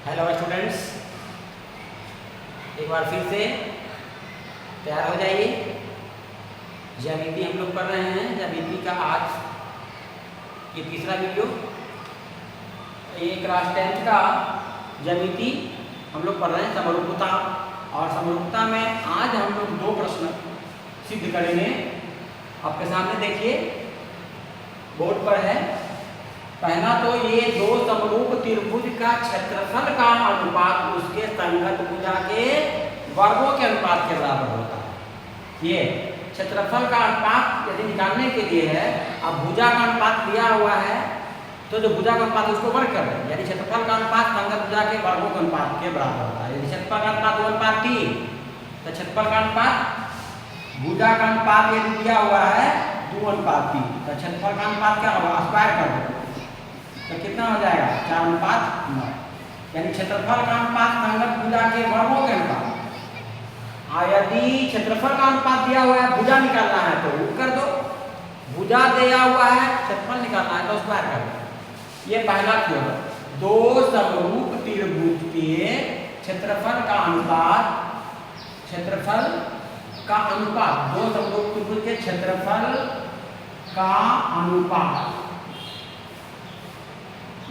Hello students, एक बार फिर से तैयार हो जाइए। ज्यामिति हम लोग पढ़ रहे हैं। ज्यामिति का आज ये तीसरा वीडियो। ये क्लास 10 का ज्यामिति हम लोग पढ़ रहे हैं, समरूपता। और समरूपता में आज हम लोग दो प्रश्न सिद्ध करेंगे। आपके सामने देखिए, बोर्ड पर है। पहला तो ये दो समरूप त्रिभुज का क्षेत्रफल का अनुपात उसके संगत भुजा के वर्गों के अनुपात के बराबर होता है। ये क्षेत्रफल का अनुपात यदि निकालने के लिए है, अब भुजा का अनुपात दिया हुआ है तो जो भुजा का अनुपात उसको वर्ग कर रहे हैं, यानी क्षेत्रफल का अनुपात संगत भुजा के वर्गों के अनुपात के बराबर होता है। यदि क्षेत्रफल का अनुपात 2:3 तो क्षेत्रफल का अनुपात भुजा का अनुपात यदि दिया हुआ है 2:3 तो क्षेत्रफल का अनुपात क्या होगा, स्क्वायर कर दो तो कितना हो जाएगा, 4:9। यानी क्षेत्रफल का अनुपात संगत भुजा के वर्गों के अनुपात। और यदि क्षेत्रफल का अनुपात दिया हुआ है, भुजा निकालना है तो रूट कर दो, भुजा दिया हुआ है क्षेत्रफल निकालना है तो स्क्वायर कर दो। ये पहला थ्योरम। दो समरूप त्रिभुज के क्षेत्रफल का अनुपात, क्षेत्रफल का अनुपात, दो समरूप त्रिभुज के क्षेत्रफल का अनुपात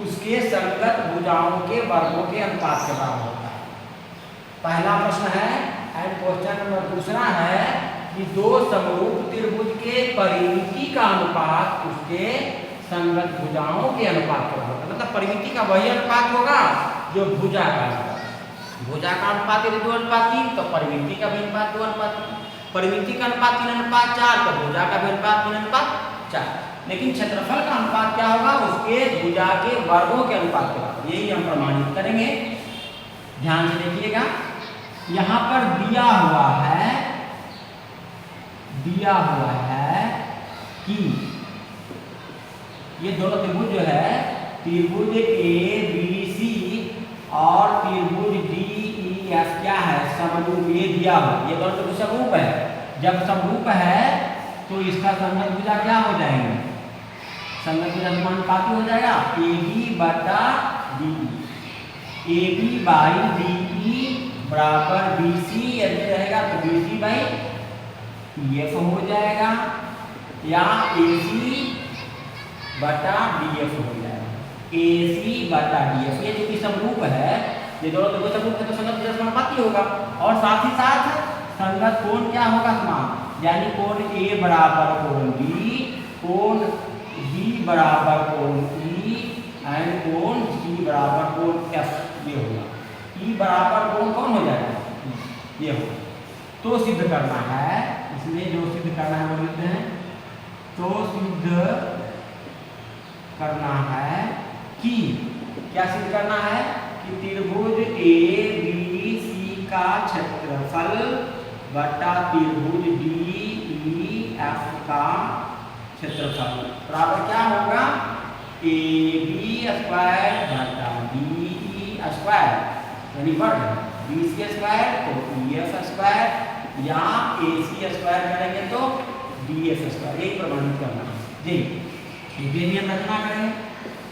उसके संगत भुजाओं के वर्गों के अनुपात के बराबर होता है। पहला प्रश्न है। एंड क्वेश्चन नंबर दूसरा है कि दो समरूप त्रिभुज के परिमिति का अनुपात उसके संगत भुजाओं के अनुपात के बराबर होता है। मतलब परिमिति का वही अनुपात होगा जो भुजा का अनुपात। भुजा का अनुपात यदि 2:3 तो परिमिति का भी अनुपात 2:3, परिमिति का अनुपात 3:4 तो भुजा का भी अनुपात 3:4। लेकिन क्षेत्रफल का अनुपात क्या होगा, उसके भुजा के वर्गों के अनुपात के बराबर। यही हम प्रमाणित करेंगे। ध्यान से देखिएगा, यहाँ पर दिया हुआ है कि ये दोनों त्रिभुज जो है, त्रिभुज ABC और त्रिभुज DEF क्या है, समरूप। ये दिया हुआ, ये दोनों त्रिभुज समरूप है। जब समरूप है तो इसका संगत भुजा क्या हो जाएंगे, संगत भुजा समानुपाती हो जाएगा AB/DE। AB/DE बराबर BC यदि रहेगा तो BC/EF हो जाएगा, या AC/DF हो जाएगा, AC/DF। ये जो कि समरूप है, ये दोनों त्रिभुज समरूप है तो संगत भुजा समानुपाती होगा। और साथ ही साथ संगत कोण क्या होगा, समान। यानी कोण A बराबर कोण B, कोण B बराबर कोण E एंड कोण C बराबर कोण F। ये होगा E बराबर कोण कौन हो जाएगा, ये होगा। तो सिद्ध करना है, इसमें जो सिद्ध करना है वो लिखते हैं। तो सिद्ध करना है कि, क्या सिद्ध करना है कि त्रिभुज ABC का क्षेत्रफल बटा त्रिभुज DEF का क्षेत्रफल बराबर क्या होगा, AB² बटा DE² यानी वर्ग, BC² तो EF² या AC² करेंगे तो DF²। यही प्रमाणित करना है जी। ये हम रचना करेंगे,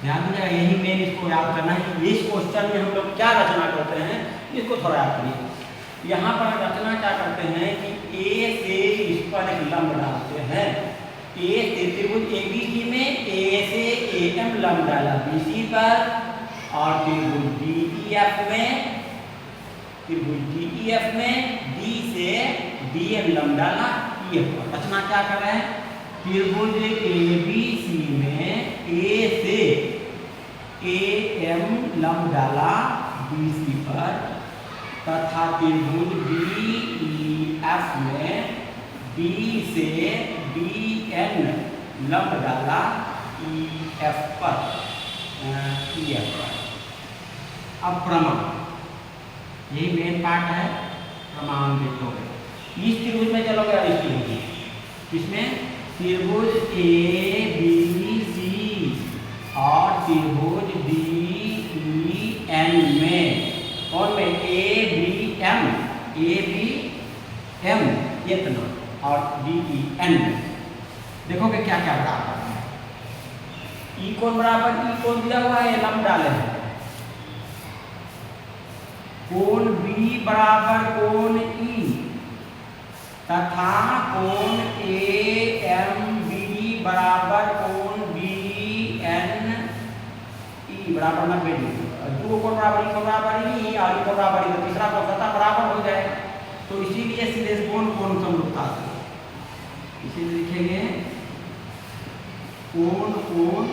ध्यान दीजिएगा। यही मेन इसको याद करना है। इस क्वेश्चन में हम लोग क्या रचना करते हैं, इसको थोड़ा याद करिए। यहाँ पर रचना क्या करते हैं कि A से इस पर एक लंब डालते हैं। A से त्रिभुज ABC में A से AM लंब डाला BC पर, और त्रिभुज DEF में D से DM लंब डाला EF पर। रचना क्या कर रहे हैं, त्रिभुज ABC में A से AM लंब डाला BC पर, तथा त्रिभुज DEF में B से DN लंब डाला EF पर। अब प्रमाण, यही मेन पार्ट है। प्रमाण देखोगे इस त्रिभुज में, चलोगे और इस त्रिभुज में, इसमें त्रिभुज ABC और त्रिभुज DEN में, कौन में, ABM इतना और DEN में देखोगे क्या क्या बराबर है। ई कोण बराबर ई कोण दिया हुआ है, लंब डाले हैं कोण बी बराबर कोण ई तथा कोण ए एम बी बराबर कोण बी एन ई बराबर 90 डिग्री। दो कोण बराबर ई और ई बराबर ई, तो तीसरा कोण सतह बराबर हो जाएगा। तो इसीलिए सीधे कोण कोण समरूपता से, इसीलिए लिखेंगे कोण कोण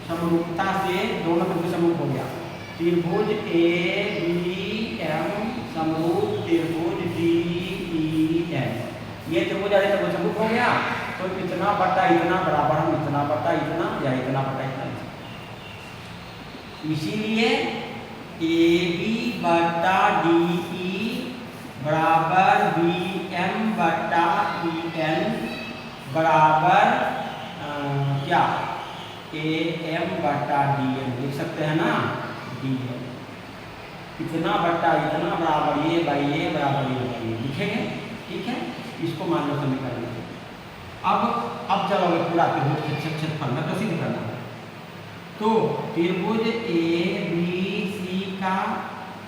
समरूपता से दोनों त्रिभुज समरूप हो गया। त्रिभुज ए बी एम समरूप त्रिभुज डी ई एम, ये त्रिभुज अरे त्रिभुज समरूप हो गया। तो इतना बटा इतना बराबर हम इतना बटा इतना या इतना बटा इतना, इसीलिए ए बी बटा डी ई बराबर बी एम बटा ई एन बराबर क्या ए एम बटा डी एम लिख सकते हैं ना, डी एम। इतना बटा इतना बराबर ये बाई ये बराबर ये बाई ये लिखेंगे, ठीक है। इसको मान लो समीकरण। अब चलोगे पूरा त्रिभुज क्षेत्रफल में तो सिद्ध करना है। तो त्रिभुज ए बी सी का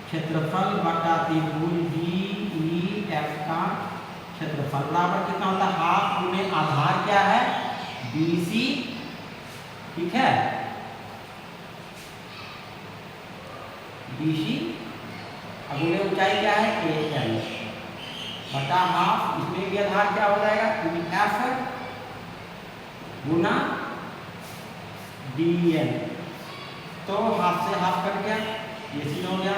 क्षेत्रफल बटा त्रिभुज डी ई एफ का क्षेत्रफल बराबर कितना होता है, हाफ गुने आधार क्या है बी सी, ठीक है, बी सी गुने ऊंचाई क्या है ए एल बटा हाफ, इसमें भी आधार क्या हो जाएगा एफ गुना डी एन। तो हाफ से हाफ कट गया, ये सी हो गया,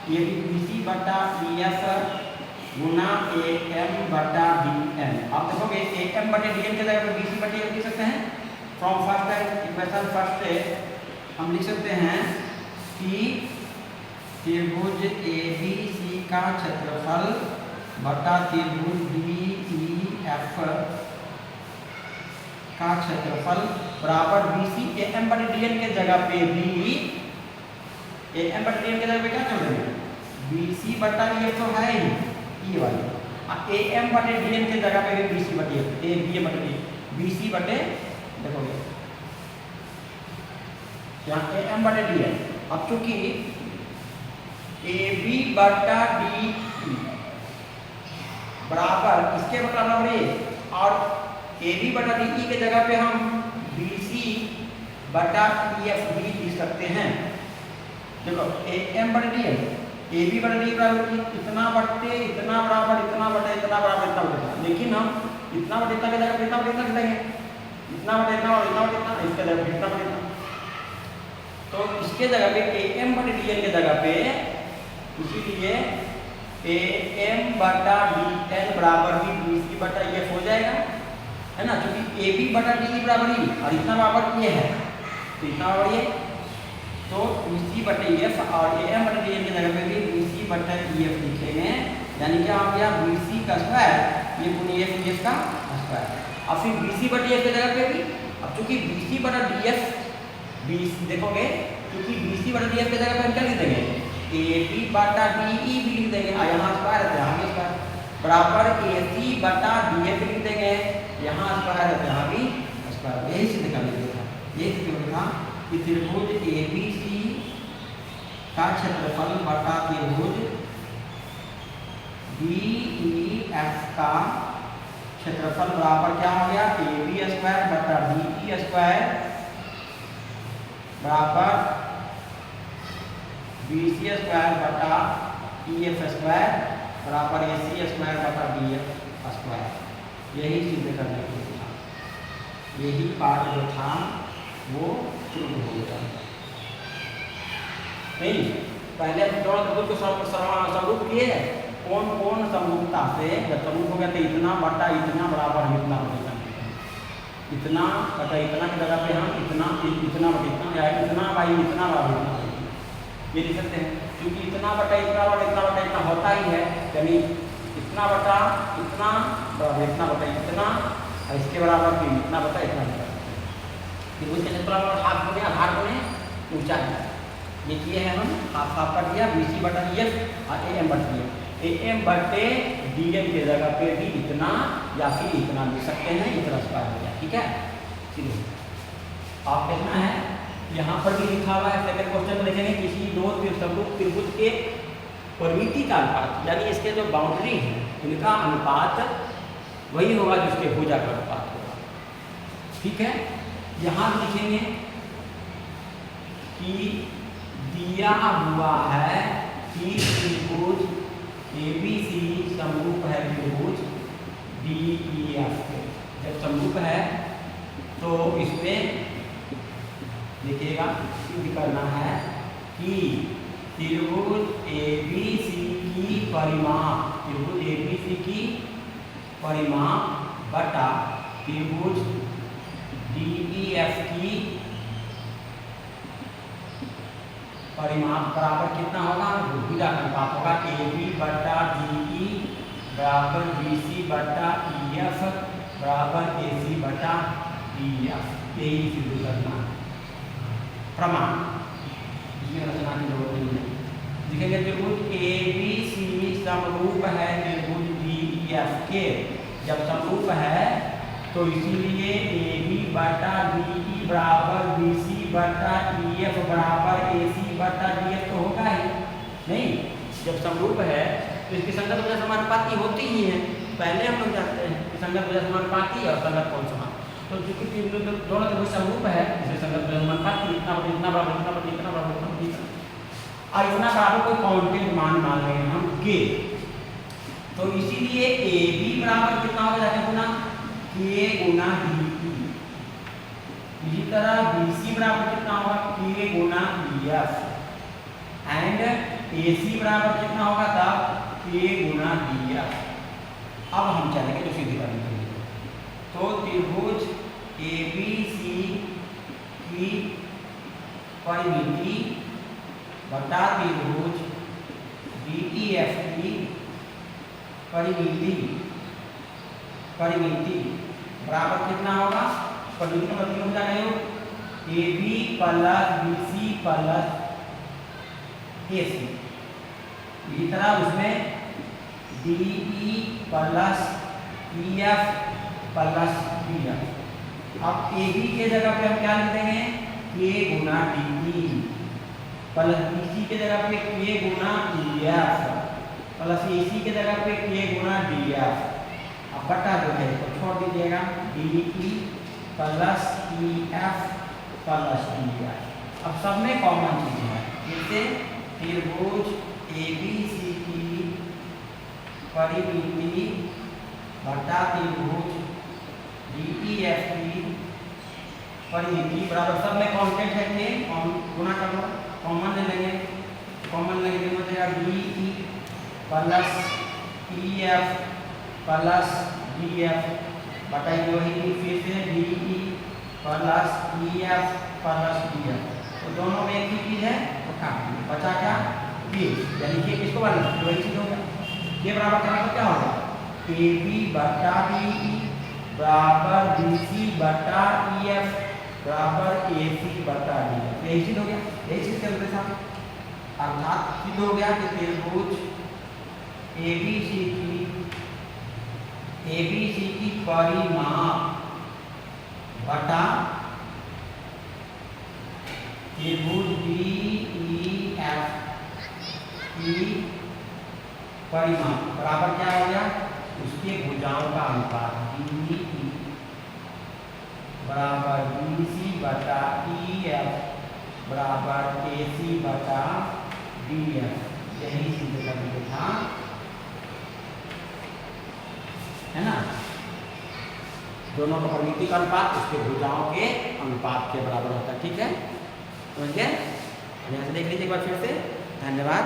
ये भी बी सी बटा ई एफ गुना ए एम बटा डी एन। आप देखोगे ए एम बटे डी एन के जगह पे बी सी बटे लिख सकते हैं। फ्रॉम फर्स्ट इक्वेशन फर्स्ट से हम लिख सकते हैं कि त्रिभुज ए बी सी का क्षेत्रफल बटा त्रिभुज डी ई एफ का क्षेत्रफल बराबर बी सी ए एम बटे डी एन के जगह पे बी ए एम बटे डी एन के जगह पे क्या कर देंगे बी सी बटा ये तो है ही ये वाली, ए एम बटे डी एन के जगह पे बी सी बटे ए बी बटे बी सी बटे देखोगे यहाँ ए एम बटे डी एन। अब चूंकि ए बी बटा डी बराबर इसके बराबर ए और ए बी बटा डी ई के जगह पे हम बी सी बटा ई एफ भी लिख सकते हैं। देखो ए एम बटा डी एम ए बी बटा डी बराबर इतना बटे इतना बराबर इतना बटे इतना बराबर इतना बटे, लेकिन हम इतना बटे इतना के जगह पे इतना बटे इतना लिखेंगे, इतना बटे इतना और इतना बटे इतना इसके जगह पे इतना बटे इतना। तो इसके जगह पे ए एम बटे डी एन के जगह पे इसीलिए ए एम बटा डी एन बराबर भी बी सी बटा ई एफ हो जाएगा, है ना, क्योंकि ए बी बटा डी ई बराबर ई और इतना बराबर ये है तो इतना बराबर ये, तो बी सी बटे ई एफ और ए एम बटा डी एन की जगह पे भी बी सी बटा ई एफ लिखेंगे, यानी कि हम यहाँ बी सी का स्क्वायर ये गुने एफ ई एफ का स्क्वायर और फिर बी सी बटे एफ की जगह पे भी। अब चूंकि बी सी बटा डी एफ बी देखोगे क्योंकि बी सी बटा डी एफ की जगह पे हम क्या लिख देंगे ए बी बटा डी ई भी लिख देंगे और यहाँ स्क्वायर है तो यहाँ भी स्क्वायर बराबर ए सी बटा डी एफ लिख देंगे, यहाँ स्क्वायर है तो यहाँ भी स्क्वायर। यही सिद्ध कर लीजिए था, यही सिद्ध था कि त्रिभुज ए बी सी का क्षेत्रफल बटा त्रिभुज डी ई एफ का क्षेत्रफल बराबर क्या हो गया ए बी स्क्वायर बटा डी ई स्क्वायर बराबर बी सी स्क्वायर बटा ई एफ स्क्वायर बराबर ए सी स्क्वायर बटा डी एफ स्क्वायर। यही सिद्ध करने के लिए था, यही पार्ट जो था वो शुरू हो गया। नहीं पहले दोनों त्रिभुज को समरूप किए, कौन कौन समरूपता से जब समरूप हो गया तो इतना बटा इतना बराबर हम इतना बटे इतना बटा इतना की जगह पे हम इतना इतना बटे इतना या इतना बाई इतना बराबर इतना ये लिख सकते हैं, क्योंकि इतना बटा इतना होता ही है, यानी इतना बटा इतना बराबर इतना बटा इतना और इसके बराबर फिर इतना बटा इतना बटा त्रिभुज के क्षेत्रफल हाफ गुने आधार गुने ऊंचाई ये किए हैं हम, हाफ हाफ कर दिया बी सी बटा ई एफ और ए एम बट दिया ए एम बटे डी एन की जगह पे भी इतना या फिर इतना लिख सकते हैं, इतना स्क्वायर हो गया, ठीक है। चलिए आप देखना है यहाँ पर भी लिखा हुआ है, सेकंड क्वेश्चन में देखेंगे किसी दो समरूप त्रिभुज के परिमिति का अनुपात, यानी इसके जो बाउंड्री है इनका अनुपात वही होगा जिसके भुजा का अनुपात होगा। ठीक है, यहाँ लिखेंगे कि दिया हुआ है कि त्रिभुज ABC समरूप है त्रिभुज DEF के। जब समरूप है तो इसमें लिखिएगा, सिद्ध करना है कि त्रिभुज ABC की परिमाप, त्रिभुज ABC की परिमाप बटा त्रिभुज DEF की परिमाप बराबर कितना होगा, भुजा का अनुपात होगा AB बटा DE बराबर BC बटा EF बराबर AC बटा DEF। यही सिद्ध करना प्रमाण, इसमें रचना की जरूरत नहीं है। लिखेंगे त्रिभुज ABC समरूप है त्रिभुज DEF के। जब समरूप है तो इसीलिए AB बटा DE बराबर BC बटा EF बराबर AC बटा DF तो होगा ही नहीं। जब समरूप है तो इसकी संगत वजह समानुपाती होती ही है, पहले हम लोग जानते हैं कि संगत वजह समानुपाती और संगत कौन समान। तो चूंकि दोनों त्रिभुज समरूप है इसलिए संगत वजह समानुपाती, इतना बराबर इतना बराबर इतना बराबर इतना बराबर इतना बराबर, और इतना बराबर कोई कांस्टेंट मान रहे हैं हम के। तो इसीलिए AB बराबर कितना होगा, जाके गुना K गुना DE। इसी तरह BC बराबर कितना होगा, K Guna EF, and AC बराबर कितना होगा तब K गुना DF। अब हम चलेंगे तो सीधे करने के लिए, तो त्रिभुज ABC की परिमिति बटा त्रिभुज DEF की परिमिति बराबर कितना होगा, परिमिति का मतलब क्या है, AB plus BC plus AC। इसी तरह उसमें DE plus EF plus DF। अब AB के जगह पे हम क्या लिख देंगे, K गुना DE प्लस BC के जगह पे K गुना EF प्लस AC के जगह पे K गुना DF। अब बटा जो है तो छोड़ दीजिएगा, DE plus EF plus DF। अब सब में कॉमन चीज है, जैसे त्रिभुज ABC की परिमिति बटा त्रिभुज DEF की परिमिति बराबर, सब में कांस्टेंट है के गुना कर लो, कॉमन ले लेंगे, कॉमन लेंगे हो जाएगा DE plus EF plus DF बटा वही फिर से DE plus EF plus DF। तो दोनों में एक ही चीज है तो काट दिए, बचा क्या K, यानी कि किसको बना वही चीज होगा। K बराबर करना तो क्या होगा, AB बटा DE बराबर BC बटा EF बराबर AC बटा DF। यही चीज हो गया, यही चीज के साथ अर्थात सिद्ध हो गया कि त्रिभुज ABC की परिमाप बटा त्रिभुज DEF की परिमाप बराबर क्या हो गया, उसके भुजाओं का अनुपात DE बराबर BC बटा EF बराबर AC बटा DF। यही सिद्ध करने था, है ना। दोनों का परिमिति का अनुपात उसके भुजाओं के अनुपात के बराबर होता है। ठीक है, समझ गए। यहाँ से देख लीजिए एक बार फिर से। धन्यवाद।